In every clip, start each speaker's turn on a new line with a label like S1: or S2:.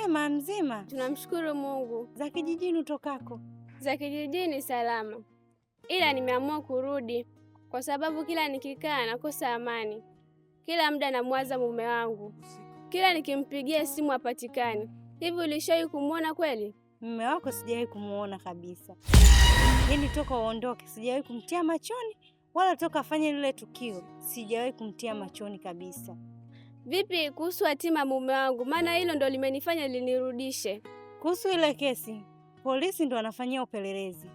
S1: Kwema mzima?
S2: Tunamshukuru Mungu.
S1: Za kijijini utokako?
S2: Za kijijini salama, ila nimeamua kurudi kwa sababu kila nikikaa nakosa amani. Kila muda namwaza mume wangu, kila nikimpigia simu hapatikani. Hivi ulishawahi kumuona kweli?
S1: Mume wako sijawahi kumuona kabisa. Yaani toka uondoke sijawahi kumtia machoni, wala toka afanye lile tukio sijawahi kumtia machoni kabisa.
S2: Vipi kuhusu hatima mume wangu? Maana hilo ndo limenifanya linirudishe.
S1: Kuhusu ile kesi, polisi ndo wanafanyia upelelezi.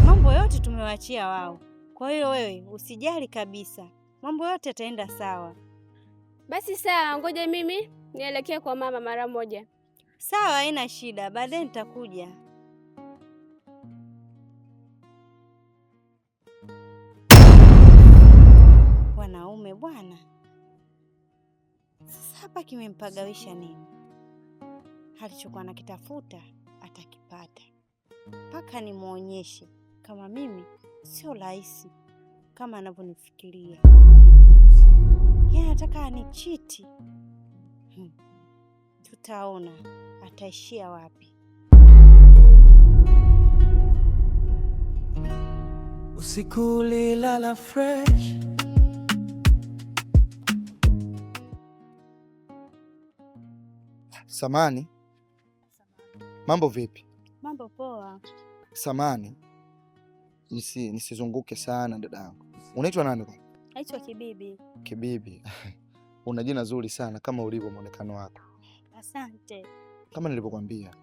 S1: Mambo yote tumewaachia wao. Kwa hiyo wewe usijali kabisa, mambo yote yataenda sawa.
S2: Basi sawa, ngoja mimi nielekee kwa mama mara moja.
S1: Sawa, haina shida, baadaye nitakuja. Wanaume bwana, sasa hapa kimempagawisha nini? Alichokuwa nakitafuta atakipata, mpaka nimuonyeshe kama mimi sio rahisi kama anavyonifikiria. Yeye anataka anichiti. Tutaona ataishia wapi.
S3: Usiku ulilala fresh.
S4: Samani, mambo vipi?
S1: Mambo poa.
S4: Samani, nisizunguke sana dadangu. Unaitwa nani kwa?
S1: Naitwa Kibibi.
S4: Kibibi. Una jina zuri sana kama ulivyo muonekano wako.
S1: Asante.
S4: Kama nilivyokuambia,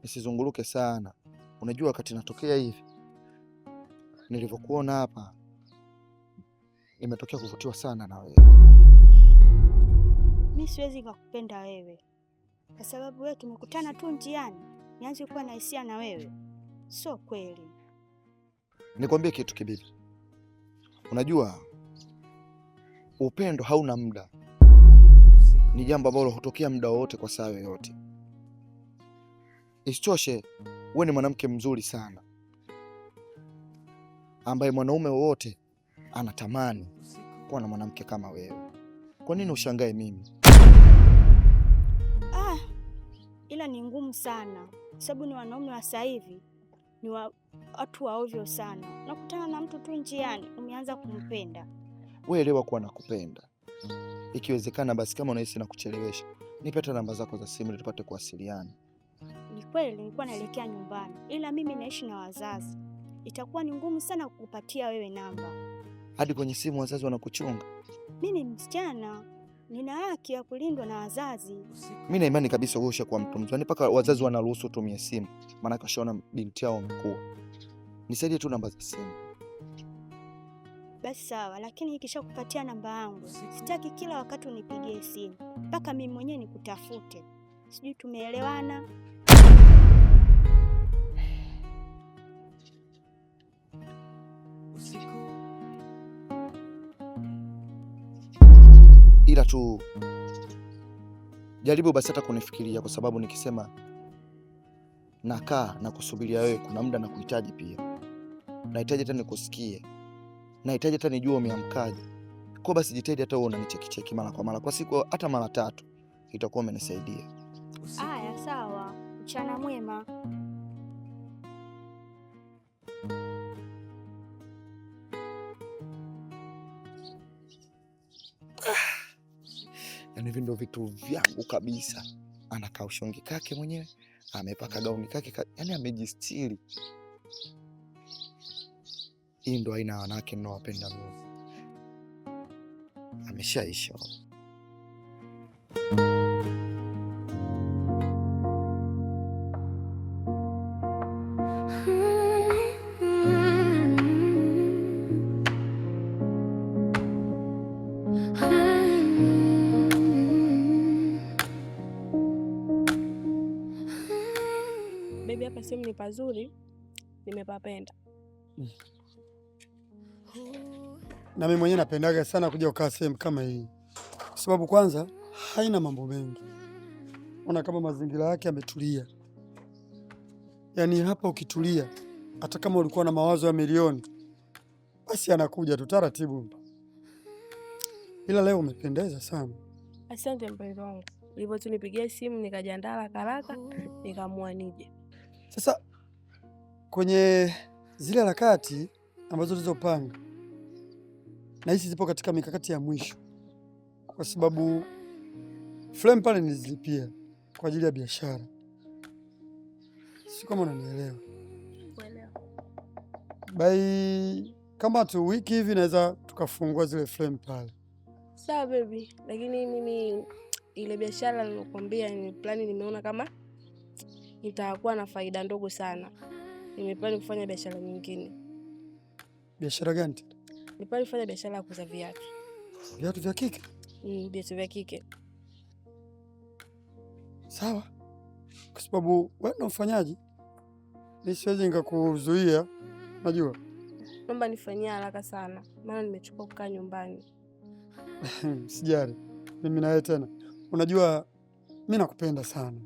S4: nisizunguruke sana. Unajua wakati natokea hivi, nilivyokuona hapa, imetokea kuvutiwa sana na wewe.
S1: Mimi siwezi kukupenda wewe, kwa sababu wewe tumekutana tu njiani, nianze kuwa na hisia na wewe. Sio kweli.
S4: Nikwambie kitu Kibibi. Unajua upendo hauna muda. Ni jambo ambalo hutokea muda wote kwa saa yoyote. Isitoshe, wewe ni mwanamke mzuri sana ambaye mwanaume wote anatamani kuwa na mwanamke kama wewe. Kwa nini ushangae mimi?
S1: Ila ni ngumu sana, sababu ni wanaume wa sasa hivi ni watu wa ovyo sana. Nakutana na mtu tu njiani umeanza kumpenda.
S4: Wewe elewa kuwa nakupenda. Ikiwezekana basi kama unahisi na kuchelewesha, nipate namba zako za simu ili tupate kuwasiliana.
S1: Ni kweli nilikuwa naelekea nyumbani, ila mimi naishi na wazazi. Itakuwa ni ngumu sana kukupatia wewe namba.
S4: Hadi kwenye simu wazazi wanakuchunga?
S1: Mimi ni msichana, nina haki ya kulindwa na wazazi.
S4: Mimi na imani kabisa wewe ushakuwa mtu mzima, mpaka wazazi wanaruhusu utumie simu, maana kashaona binti yao mkuu. Nisaidie tu namba za simu.
S1: Basi sawa, lakini nikishakupatia namba yangu, sitaki kila wakati unipigie simu, mpaka mimi mwenyewe nikutafute. Sijui tumeelewana?
S4: Ila tu jaribu basi hata kunifikiria, kwa sababu nikisema nakaa na kusubiria wewe, kuna muda na kuhitaji pia. Nahitaji hata nikusikie, nahitaji hata nijue umeamkaje. Kwa basi jitahidi hata wewe unanicheki mara kwa mara, kwa siku hata mara 3, itakuwa umenisaidia.
S1: Aya, sawa. Mchana mwema.
S4: Yaani hivi ndio vitu vyangu kabisa. Anakaa ushongi kake mwenyewe, amepaka gauni kake, yaani amejistiri. Hii ndo aina ya wanawake ninawapenda mimi. Ameshaisha.
S5: Baby, hapa sehemu ni pazuri, nimepapenda.
S6: Na mimi mwenyewe napendaga sana kuja kukaa sehemu kama hii, kwa sababu kwanza haina mambo mengi. Ona kama mazingira yake yametulia. Yaani hapa ukitulia, hata kama ulikuwa na mawazo ya milioni, basi anakuja tu taratibu. Ila leo umependeza sana.
S5: Asante mpenzi wangu. Hivyo tu nipigie simu nikajiandaa haraka nikaamua nije.
S6: Sasa kwenye zile harakati ambazo tulizopanga, na hizi zipo katika mikakati ya mwisho, kwa sababu frame pale nilizilipia kwa ajili ya biashara. Si kama unanielewa?
S5: Kuelewa.
S6: By kama tu wiki hivi naweza tukafungua zile frame pale.
S5: Sawa baby, lakini mimi ile biashara nilikwambia ni plani, nimeona kama itakuwa na faida ndogo sana. Nimeplani kufanya biashara nyingine.
S6: Biashara gani?
S5: Nimeplani kufanya biashara ya kuuza viatu.
S6: Viatu vya kike?
S5: Viatu vya kike.
S6: Sawa. Kwa sababu wewe ndo mfanyaji, mimi siwezi nikakuzuia, najua.
S5: Naomba nifanyie haraka sana, maana nimechoka kukaa nyumbani.
S6: Sijali. Mimi na wewe tena. Unajua mimi nakupenda sana.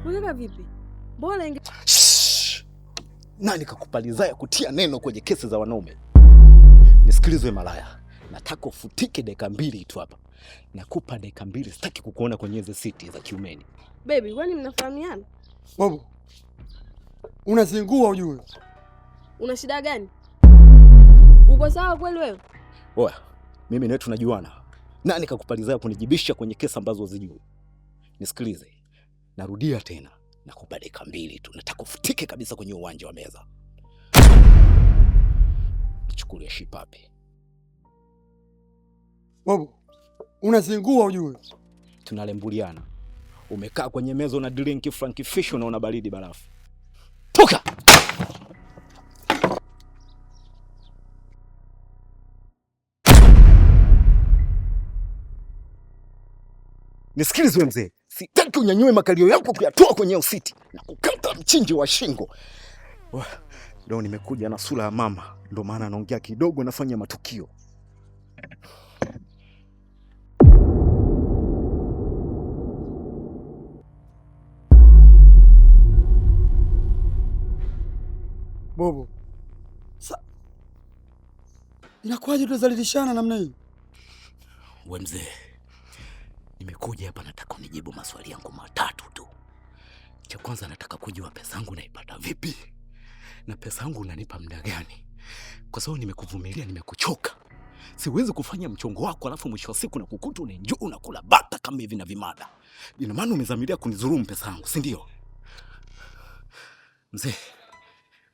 S5: Unataka vipi? Mbona
S7: nani kakupalizaya kutia neno kwenye kesi za wanaume? Nisikilizwe malaya, nataka ufutike dakika 2 tu hapa. Nakupa dakika 2, sitaki kukuona kwenye hizo siti za kiumeni.
S5: Baby, kwani mnafahamiana?
S6: Bobo, unazingua ujue.
S5: Una shida gani? Uko sawa kweli wewe?
S7: Oya, mimi na wewe tunajuana. Nani kakupalizaya kunijibisha kwenye kesi ambazo uzijui? Nisikilize. Narudia tena, nakupa dakika 2 tu. Nataka ufutike kabisa kwenye uwanja wa meza. Nichukulie shipape.
S6: Bobo, unazingua ujue.
S7: Tunalembuliana. Umekaa kwenye meza na drink Frank Fish na una baridi barafu. Toka! Nisikilize mzee. Sitaki unyanyue makalio yako kuyatoa kwenye usiti na kukata mchinji wa shingo. Leo nimekuja na sura ya mama, ndio maana naongea kidogo, nafanya matukio.
S6: Bobo, inakuwaje tunazalilishana namna hii?
S7: We mzee, nimekuja hapa nataka unijibu maswali yangu 3 tu. Cha kwanza nataka kujua pesa yangu naipata vipi? Na pesa yangu unanipa muda gani? Kwa sababu nimekuvumilia, nimekuchoka. Siwezi kufanya mchongo wako alafu mwisho wa siku na kukuta unenjoy unakula bata kama hivi na vimada. Ina maana umezamilia kunidhulumu pesa yangu, si ndio?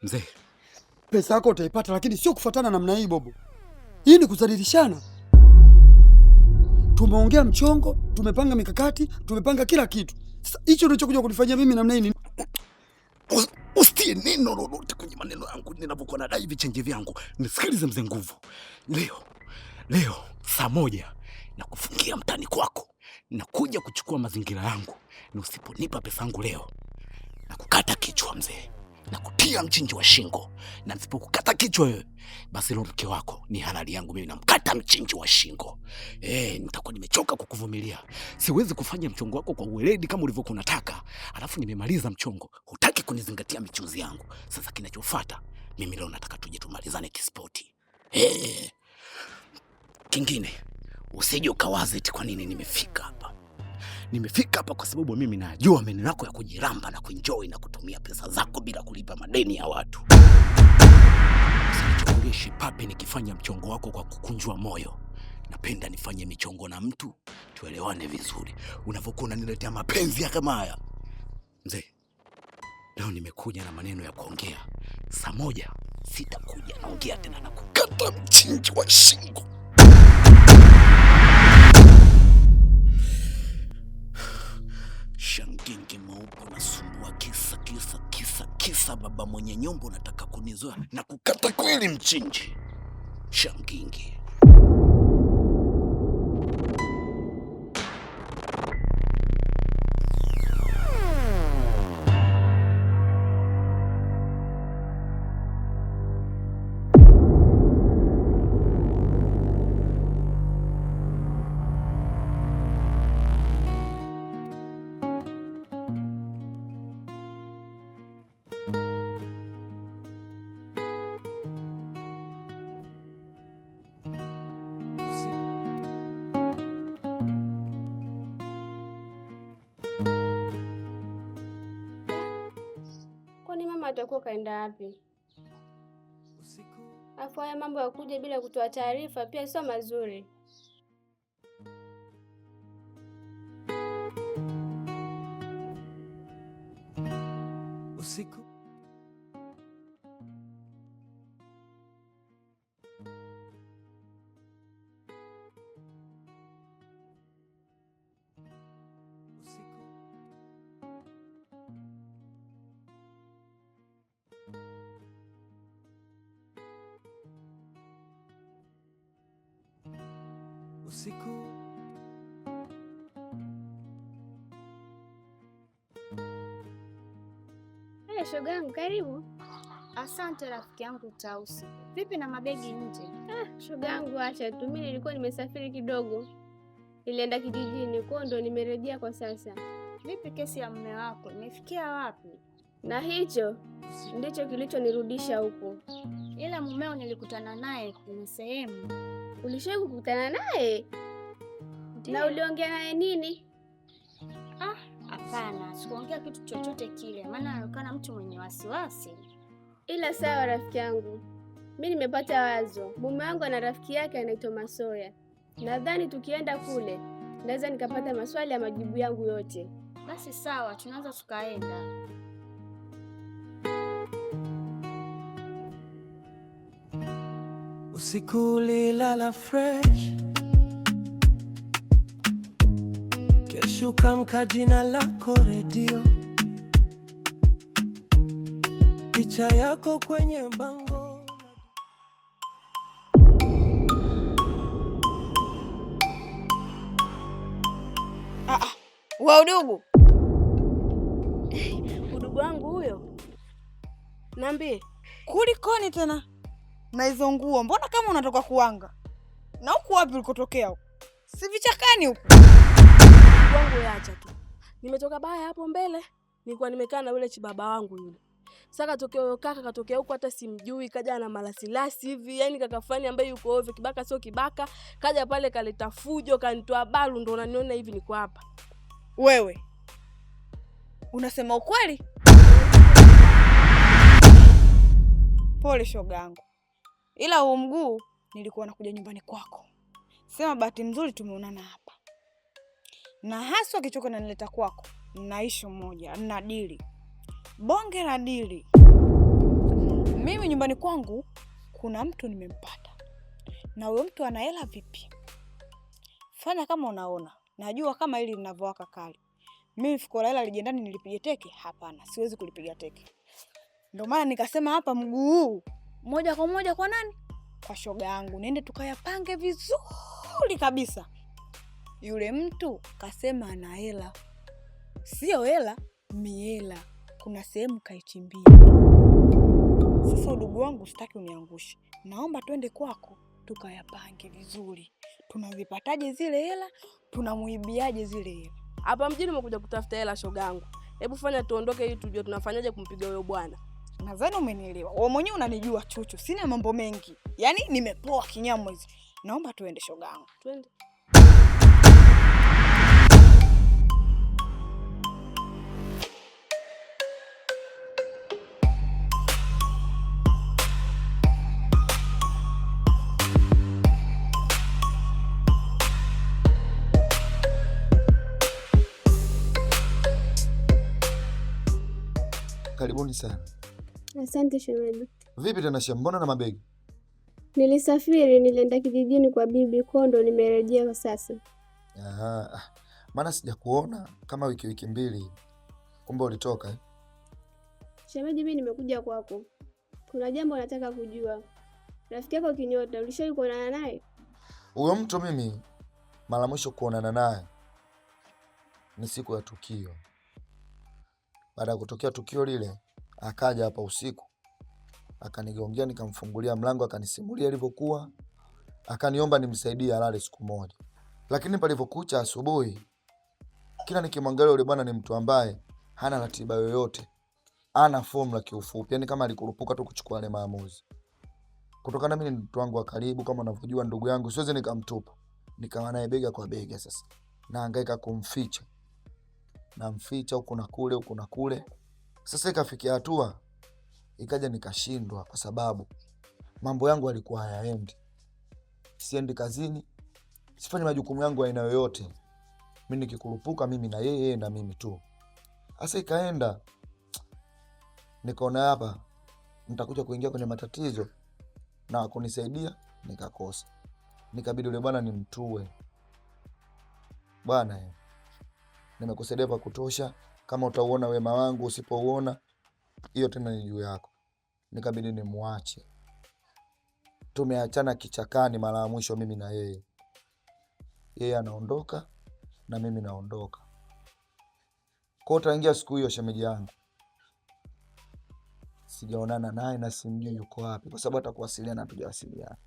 S7: Mzee,
S6: pesa yako utaipata, lakini sio kufuatana namna hii Bobo. Hii ni kuzalilishana. Tumeongea mchongo, tumepanga mikakati, tumepanga kila kitu. Sasa hicho unachokuja kunifanyia mimi namna hii ni
S7: usitie neno lolote kwenye maneno yangu ninapokuwa nadai vichenji vyangu. Nisikilize mzee nguvu. Leo saa 1 na kufungia mtani kwako. Nakuja kuchukua mazingira yangu. Na usiponipa pesa yangu leo na kukata kichwa mzee. Na kutia mchinji wa shingo. Na nisipokukata kichwa wewe, basi leo mke wako ni halali yangu mimi, namkata mchinji wa shingo. Nitakuwa nimechoka kukuvumilia. Siwezi kufanya mchongo wako kwa uweledi kama ulivyokuwa unataka. Alafu nimemaliza mchongo, hutaki kunizingatia michuzi yangu. Sasa kinachofuata, mimi leo nataka tuje tumalizane kispoti. Kingine, usije ukawaza eti kwa nini nimefika hapa. Nimefika hapa kwa sababu mimi najua maneno yako ya kujiramba na kuenjoy na kutumia pesa zako bila kulipa madeni ya watu. Usinichukulie shipape nikifanya mchongo wako kwa kukunjwa moyo. Napenda nifanye michongo na mtu, tuelewane vizuri. Unavyokuwa unaniletea mapenzi ya kama haya. Mzee, leo nimekuja na maneno ya kuongea. Saa 1 sitakuja naongea tena na kukata mchinji wa shingo. Shangingi mweupe nasumbua kisa baba mwenye nyumba nataka kunizoa na kukata kweli mchinji. Shangingi.
S2: Kwani mama atakuwa kaenda wapi? Afu haya mambo ya kuja bila kutoa taarifa pia sio mazuri.
S3: Usiku usiku
S2: Hey, shogangu karibu.
S8: Asante rafiki yangu Tausi. Vipi na mabegi nje?
S2: Shogangu acha tu, mimi nilikuwa nimesafiri kidogo. Nilienda kijijini, kwa ndo nimerejea kwa sasa.
S8: Vipi kesi ya mume wako imefikia wapi?
S2: Na hicho ndicho kilichonirudisha huko.
S8: Ila mumeo nilikutana naye kwenye sehemu.
S2: Ulishawahi kukutana naye? Na uliongea naye nini?
S8: Hapana, sikuongea kitu chochote kile, maana anaonekana mtu mwenye wasiwasi.
S2: Ila sawa rafiki yangu, mimi nimepata wazo. Mume wangu ana rafiki yake anaitwa Masoya. Nadhani tukienda kule naweza nikapata maswali ya majibu yangu yote.
S8: Basi sawa, tunaweza tukaenda.
S3: usiku ulilala fresh, kesho kamka jina lako redio, picha yako kwenye bango.
S5: Wa udugu. Udugu wangu huyo. Niambie,
S1: Kulikoni tena? Na hizo nguo mbona kama unatoka kuanga? Na huku wapi ulikotokea huko? Si vichakani huko.
S5: wangu yaacha tu. Nimetoka baya hapo mbele. Nilikuwa nimekaa na yule chibaba wangu yule. Sasa katokea huko hata simjui, kaja na malasilasi hivi, yani kaka fulani ambaye yuko ovyo, kibaka sio kibaka, kaja pale kaleta fujo, kanitoa balu, ndo unaniona hivi niko hapa.
S1: Wewe unasema ukweli? Pole shogangu. Ila huu mguu nilikuwa nakuja nyumbani kwako. Sema bahati nzuri tumeonana hapa. Na haswa kichoko nanileta kwako. Na ishu moja, na dili. Bonge la dili. Mimi nyumbani kwangu kuna mtu nimempata. Na huyo mtu ana hela vipi? Fanya kama unaona. Najua kama hili linavyowaka kali. Mimi fuko la hela lijendani nilipige teke? Hapana, siwezi kulipiga teke. Ndio maana nikasema hapa mguu huu moja kwa moja kwa nani? Kwa shoga yangu. Niende tukayapange vizuri kabisa. Yule mtu kasema ana hela. Sio hela, miela. Kuna sehemu kaichimbia. Sasa udugu wangu sitaki uniangushe. Naomba twende kwako tukayapange vizuri. Tunazipataje zile hela? Tunamuibiaje zile hela?
S5: Hapa mjini umekuja kutafuta hela shoga yangu. Hebu fanya tuondoke ili tujue tunafanyaje kumpiga huyo bwana.
S1: Nadhani umenielewa. Wewe mwenyewe unanijua Chuchu. Sina mambo mengi. Yaani nimepoa kinyamwezi. Naomba tuende shoga yangu.
S5: Twende.
S4: Karibuni sana.
S2: Asante shemeji.
S4: Vipi tena Shem, mbona na mabegi?
S2: Nilisafiri, nilienda kijijini kwa bibi Kondo, nimerejea kwa sasa.
S4: Maana sijakuona kama wiki mbili. Kumbe ulitoka eh?
S2: Shemeji, mimi nimekuja kwako. Kuna jambo nataka kujua. Rafiki yako Kinyota, ulishawahi kuonana naye?
S4: Huyo mtu mimi mara mwisho kuonana naye ni siku ya tukio. Baada ya kutokea tukio lile, akaja hapa usiku. Akanigongea, nikamfungulia mlango, akanisimulia ilivyokuwa. Akaniomba nimsaidie alale siku moja. Lakini palipokucha asubuhi, kila nikimwangalia yule bwana ni mtu ambaye hana ratiba yoyote. ana formula kiufupi, yani kama alikurupuka tu kuchukua ile maamuzi. Kutokana mimi ni mtu wangu wa karibu, kama unavyojua ndugu yangu, siwezi nikamtupa. Nikawa naye bega kwa bega sasa. Nahangaika kumficha. Namficha huku na kule, huku na kule. Sasa ikafikia hatua ikaja nikashindwa kwa sababu mambo yangu yalikuwa hayaendi. Siendi kazini, sifanyi majukumu yangu aina yoyote. Mimi nikikurupuka mimi na yeye na mimi tu. Sasa ikaenda nikaona hapa nitakuja kuingia kwenye matatizo na kunisaidia nikakosa. Nikabidi yule bwana nimtue. Bwana, nimekusaidia pa kutosha, kama utauona wema wangu, usipouona hiyo tena ni juu yako. Nikabidi nimwache. Tumeachana kichakani mara ya mwisho mimi na yeye. Yeye anaondoka na mimi naondoka. Kwa utaingia siku hiyo shemeji yangu, sijaonana naye na simjui yuko wapi, kwa sababu atakuwasiliana hatujawasiliana.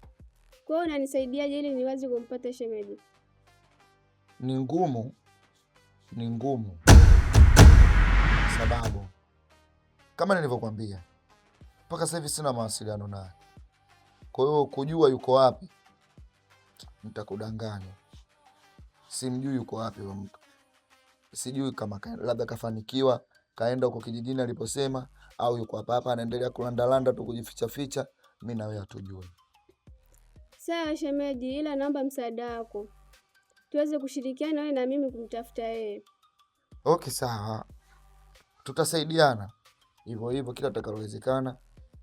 S2: Kwa hiyo unanisaidiaje ili niweze kumpata shemeji?
S4: Ni ngumu sababu kama nilivyokuambia mpaka sasa hivi sina mawasiliano naye. Kwa hiyo kujua yuko wapi nitakudanganya. Simjui yuko wapi huyo mtu. Sijui kama labda kafanikiwa kaenda huko kijijini aliposema, au yuko hapa hapa anaendelea kulandalanda tu kujificha ficha. Mimi na wewe hatujui.
S2: Sawa shemeji, ila naomba msaada wako tuweze kushirikiana wewe na mimi kumtafuta yeye.
S4: Okay, sawa. Tutasaidiana hivyo hivyo, kila takalowezekana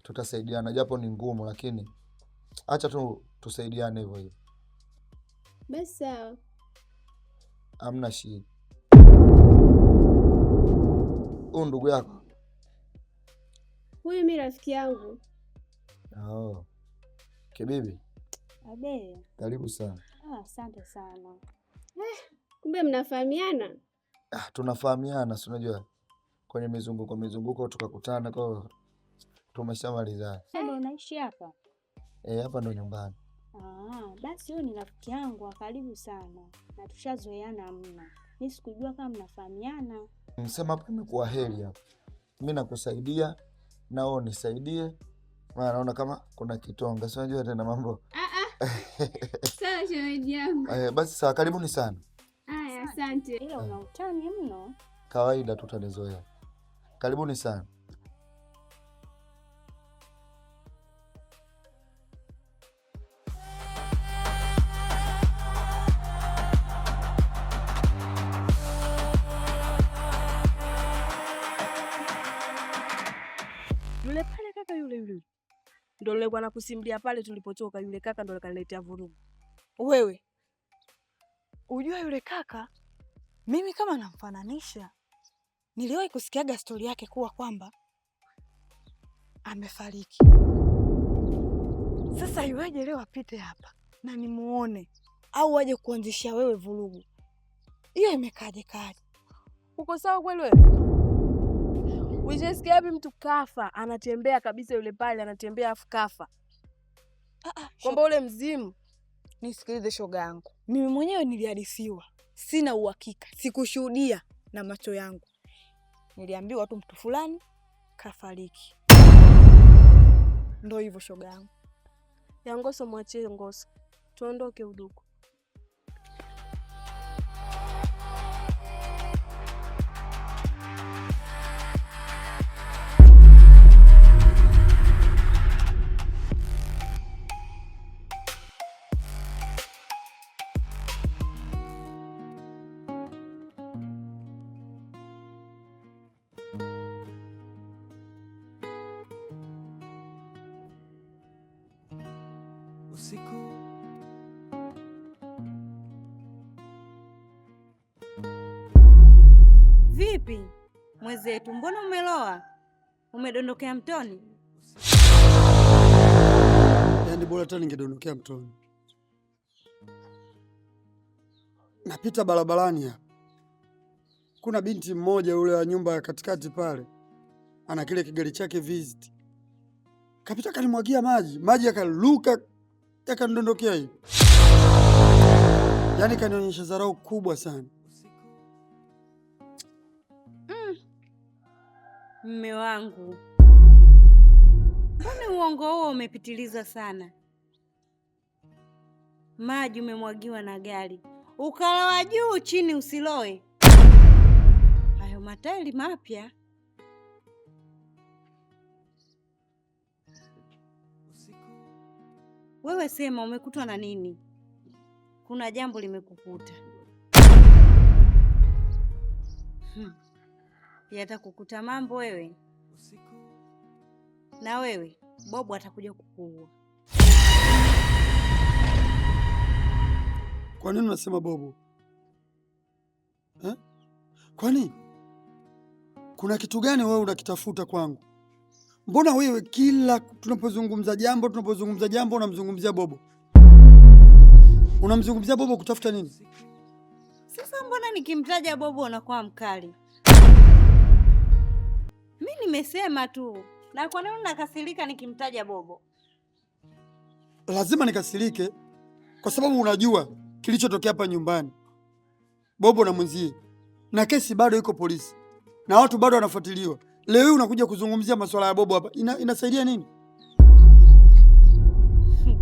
S4: tutasaidiana, japo ni ngumu, lakini acha tu tusaidiane hivyo hivyo.
S2: Basi sawa.
S4: Hamna shida. Huyu ndugu yako?
S2: Huyu mimi rafiki yangu.
S4: Oh. Kibibi.
S8: Abe.
S4: Karibu sana.
S8: Asante sana.
S2: Kumbe mnafahamiana?
S4: Tunafahamiana, si unajua kwenye mizunguko tukakutana, kwa tumeshamalizana.
S8: Ndio unaishi hapa?
S4: Hapa ndo nyumbani.
S8: Basi huyu ni rafiki yangu wa karibu sana na tushazoeana mno. Mimi sikujua kama mnafahamiana.
S4: Msema hapa imekuwa heri hapa. Mimi nakusaidia na wewe nisaidie. Maana naona kama kuna kitonga. Si unajua tena mambo.
S2: Sawa shemeji yangu.
S4: Basi sawa, karibuni sana.
S2: Asante.
S8: Ila una utani mno.
S4: Kawaida tutanizoea. Karibuni sana.
S5: Yule pale kaka yule. Ndio nilikuwa nakusimulia pale tulipotoka, yule kaka ndio kaniletea vurugu.
S1: Wewe ujua yule kaka, mimi kama namfananisha, niliwahi kusikiaga stori yake kuwa kwamba amefariki. Sasa iweje leo apite hapa na nimuone, au waje kuanzishia wewe vurugu? Hiyo imekaje kaje?
S5: Uko sawa kweli wewe? Unasikia wapi mtu kafa anatembea kabisa, yule pale anatembea afu kafa? Kwamba ule mzimu.
S1: Nisikilize shoga yangu, mimi mwenyewe nilihadithiwa, sina uhakika, sikushuhudia na macho yangu. Niliambiwa tu mtu fulani kafariki. Ndio hivyo shoga yangu.
S5: Ya Ngoso mwachie Ngoso. Tuondoke uduku.
S3: Usiku
S9: vipi mwenzetu, mbona umeloa? Umedondokea mtoni?
S6: Yaani bora hata ningedondokea mtoni. Napita barabarani hapa, kuna binti mmoja yule wa nyumba ya katikati pale, ana kile kigari chake visit, kapita kanimwagia maji yakaluka yakanidondokea hivi. Yaani kanionyesha dharau kubwa sana.
S9: Mme wangu, mbona uongo huo umepitiliza sana? Maji umemwagiwa na gari, ukalawa juu chini usiloe. Hayo matairi mapya. Wewe sema, umekutwa na nini? Kuna jambo limekukuta. Yatakukuta mambo wewe. Na wewe Bobo atakuja kukuua.
S6: Kwa nini unasema Bobo? Kwani kuna kitu gani wewe unakitafuta kwangu? Mbona wewe kila tunapozungumza jambo unamzungumzia Bobo? Unamzungumzia Bobo kutafuta nini?
S9: Sasa mbona nikimtaja Bobo unakuwa mkali? Mimi nimesema tu. Na kwa nini unakasirika nikimtaja Bobo?
S6: Lazima nikasirike kwa sababu unajua kilichotokea hapa nyumbani. Bobo na mwenzie. Na kesi bado iko polisi. Na watu bado wanafuatiliwa. Leo hii unakuja kuzungumzia masuala ya Bobo hapa. Inasaidia nini?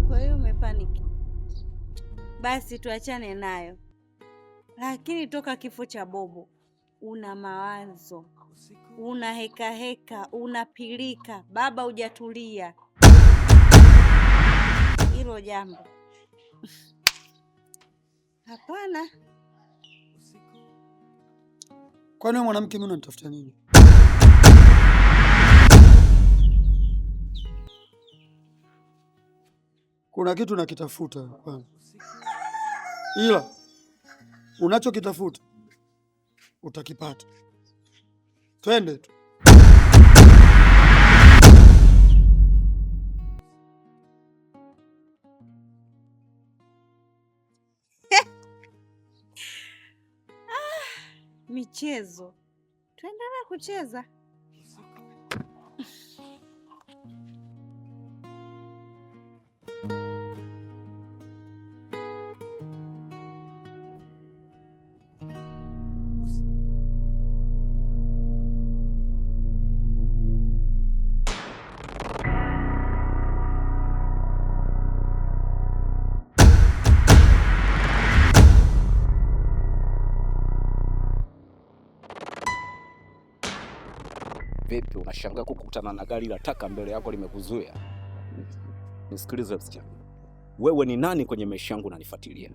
S9: Kwa hiyo umepaniki. Basi tuachane nayo. Lakini toka kifo cha Bobo una mawazo, una heka, unapilika, baba hujatulia. Hilo jambo. Hapana.
S6: Kwani mwanamke mimi unanitafuta nini? Kuna kitu nakitafuta kwanza. Ila unachokitafuta utakipata. Twende tu.
S9: Michezo. Tuendelee kucheza.
S7: Vipi, unashangaa kukutana na gari la taka mbele yako limekuzuia? Nisikilize msichana. Wewe ni nani kwenye maisha yangu unanifuatilia?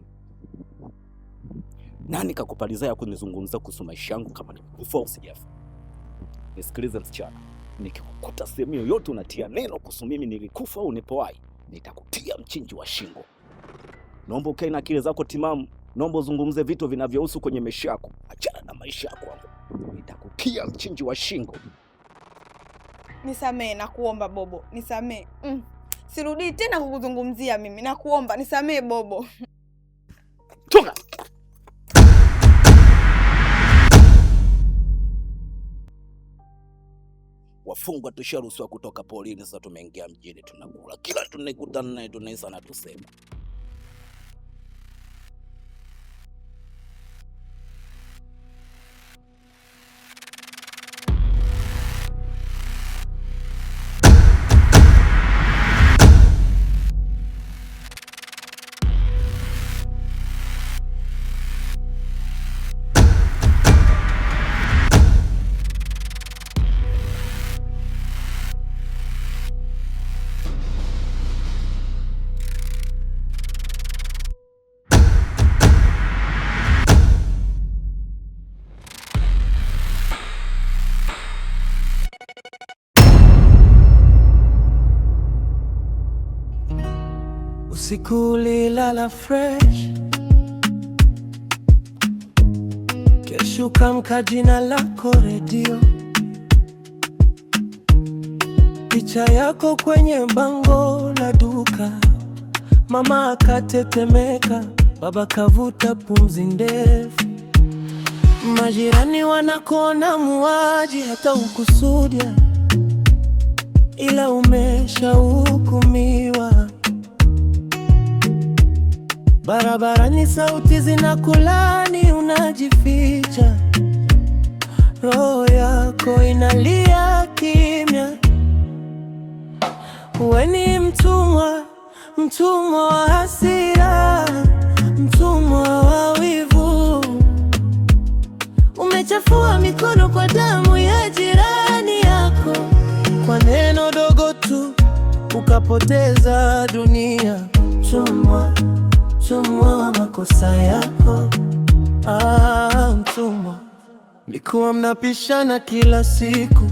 S7: Nani kakupalizaya kunizungumza kuhusu maisha yangu kama nimekufa au sijafa? Nisikilize msichana. Nikikukuta sehemu yoyote unatia neno kuhusu mimi nilikufa au nipo hai, nitakutia mchinji wa shingo. Naomba ukae na akili zako timamu. Naomba uzungumze vitu vinavyohusu kwenye maisha yako. Achana na maisha yako. Nitakutia mchinji wa shingo.
S1: Nisamee na kuomba Bobo, nisamee. Sirudi tena kukuzungumzia mimi, na kuomba nisamee Bobo.
S7: Toka. Wafungwa tusharuhusiwa kutoka polini, sasa tumeingia mjini tunakula. Kila tunakutana naye tunaisa na tusema.
S3: Usiku ulilala fresh, kesho ukaamka jina lako redio, picha yako kwenye bango la duka, mama akatetemeka, baba kavuta pumzi ndefu, majirani wanakuona muuaji hata ukusudia, ila umeshahukumiwa. Barabarani sauti zinakulani, unajificha, roho yako inalia kimya. Wewe ni mtumwa, mtumwa wa hasira, mtumwa wa wivu. Umechafua mikono kwa damu ya jirani yako, kwa neno dogo tu ukapoteza dunia. Mtumwa, mtumwa wa makosa yako. Mtumwa, mlikuwa mnapishana kila siku,